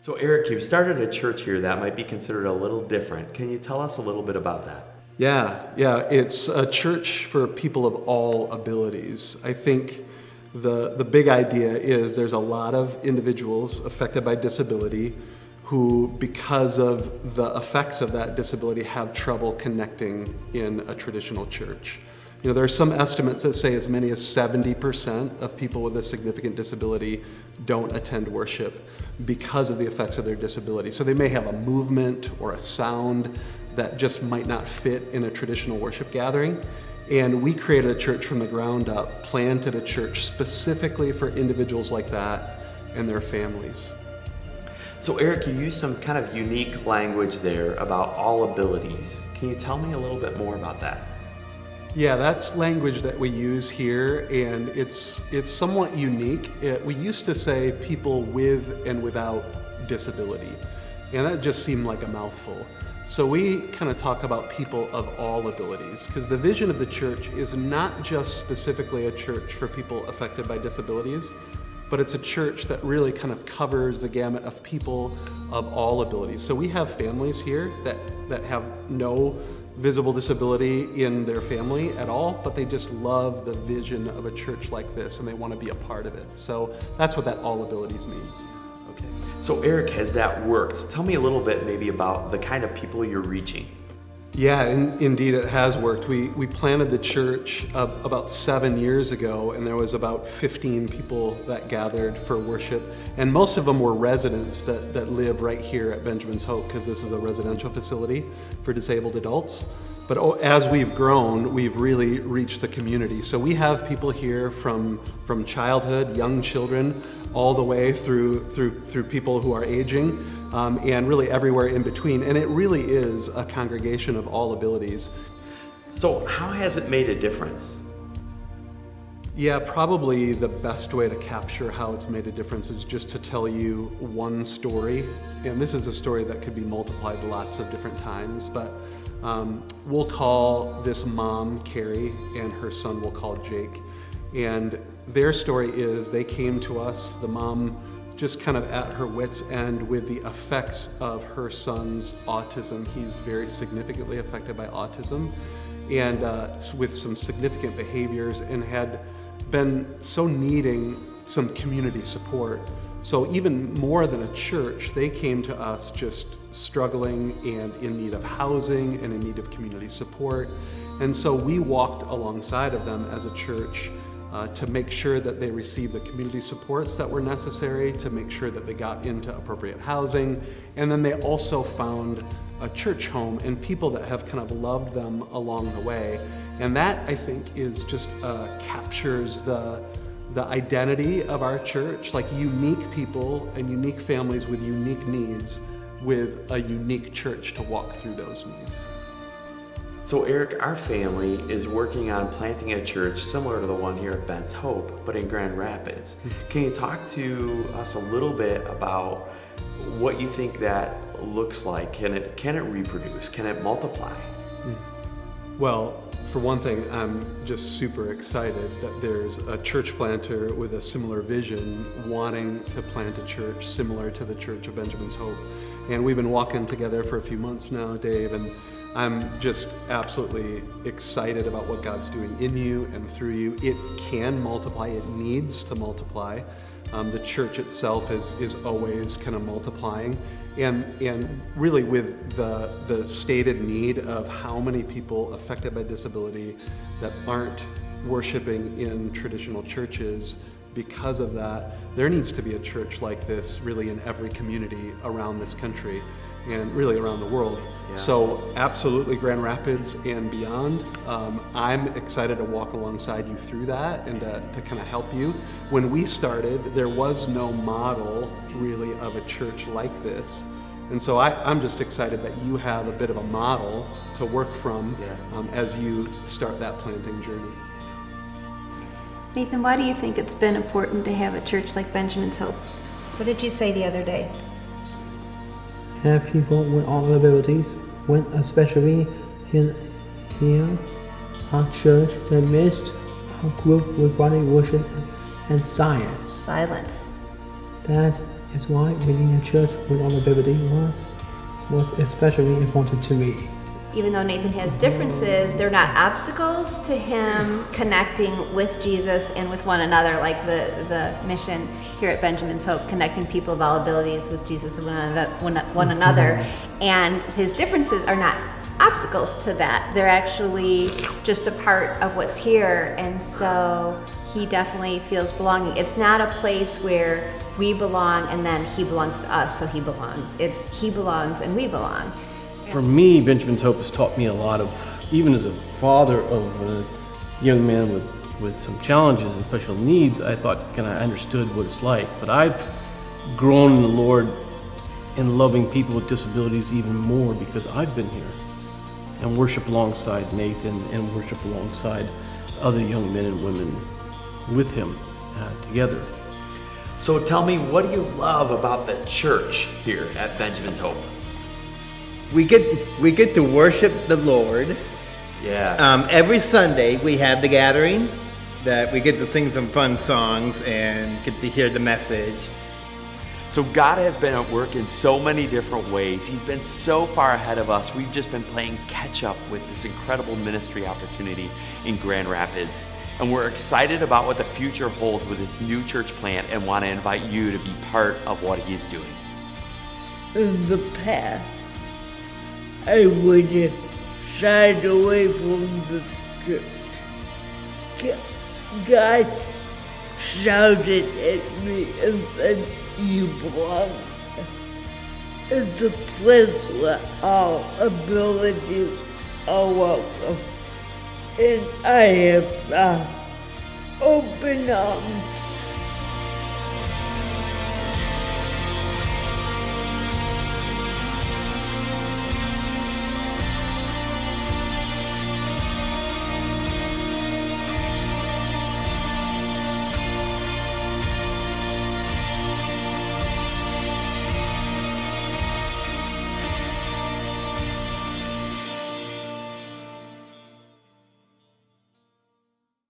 So Eric, you've started a church here that might be considered a little different. Can you tell us a little bit about that? Yeah, it's a church for people of all abilities. I think the big idea is there's a lot of individuals affected by disability who, because of the effects of that disability, have trouble connecting in a traditional church. You know, there are some estimates that say as many as 70% of people with a significant disability don't attend worship because of the effects of their disability. So they may have a movement or a sound that just might not fit in a traditional worship gathering. And we created a church from the ground up, planted a church specifically for individuals like that and their families. So Eric, you used some kind of unique language there about all abilities. Can you tell me a little bit more about that? Yeah, that's language that we use here, and it's somewhat unique. We used to say people with and without disability, and that just seemed like a mouthful. So we kind of talk about people of all abilities, because the vision of the church is not just specifically a church for people affected by disabilities, but it's a church that really kind of covers the gamut of people of all abilities. So we have families here that have no visible disability in their family at all, but they just love the vision of a church like this and they want to be a part of it. So that's what that all abilities means. Okay. So Eric, has that worked? Tell me a little bit maybe about the kind of people you're reaching. Yeah, indeed it has worked. We planted the church about 7 years ago, and there was about 15 people that gathered for worship, and most of them were residents that live right here at Benjamin's Hope, because this is a residential facility for disabled adults. But as we've grown, we've really reached the community. So we have people here from childhood, young children, all the way through people who are aging, and really everywhere in between. And it really is a congregation of all abilities. So how has it made a difference? Yeah, probably the best way to capture how it's made a difference is just to tell you one story. And this is a story that could be multiplied lots of different times, but we'll call this mom Carrie, and her son we'll call Jake. And their story is they came to us, the mom just kind of at her wit's end with the effects of her son's autism. He's very significantly affected by autism, and with some significant behaviors, and had been so needing some community support. So even more than a church, they came to us just struggling and in need of housing and in need of community support. And so we walked alongside of them as a church to make sure that they received the community supports that were necessary, to make sure that they got into appropriate housing, and then they also found a church home and people that have kind of loved them along the way. And that, I think, is just captures the identity of our church, like unique people and unique families with unique needs, with a unique church to walk through those needs. So Eric, our family is working on planting a church similar to the one here at Ben's Hope, but in Grand Rapids. Can you talk to us a little bit about what you think that looks like? Can it reproduce? Can it multiply? Well, for one thing, I'm just super excited that there's a church planter with a similar vision wanting to plant a church similar to the Church of Benjamin's Hope. And we've been walking together for a few months now, Dave, and I'm just absolutely excited about what God's doing in you and through you. It can multiply, it needs to multiply. The church itself is always kind of multiplying. And really with the stated need of how many people affected by disability that aren't worshiping in traditional churches, because of that, there needs to be a church like this really in every community around this country and really around the world. Yeah. So absolutely Grand Rapids and beyond. I'm excited to walk alongside you through that and to kind of help you. When we started, there was no model really of a church like this. And so I'm just excited that you have a bit of a model to work from as you start that planting journey. Nathan, why do you think it's been important to have a church like Benjamin's Hope? What did you say the other day? Have people with all abilities, when especially here, our church, the midst of group regarding worship and science. Silence. That Is why being a church with all ability was especially important to me. Even though Nathan has differences, they're not obstacles to him connecting with Jesus and with one another, like the mission here at Benjamin's Hope, connecting people of all abilities with Jesus and one another. And his differences are not obstacles to that. They're actually just a part of what's here. And so he definitely feels belonging. It's not a place where we belong and then he belongs to us, so he belongs. It's he belongs and we belong. For me, Benjamin's Hope has taught me a lot of, even as a father of a young man with some challenges and special needs, I thought I understood what it's like. But I've grown in the Lord in loving people with disabilities even more because I've been here and worship alongside Nathan and worship alongside other young men and women with him together. So tell me, what do you love about the church here at Benjamin's Hope? We get to worship the Lord. Yeah. Every Sunday we have the gathering that we get to sing some fun songs and get to hear the message. So God has been at work in so many different ways. He's been so far ahead of us. We've just been playing catch up with this incredible ministry opportunity in Grand Rapids. And we're excited about what the future holds with this new church plant and want to invite you to be part of what he's doing. In the past, I would have shied away from the church. God shouted at me and said, "You belong." It's a place where all abilities are welcome. And I have open arms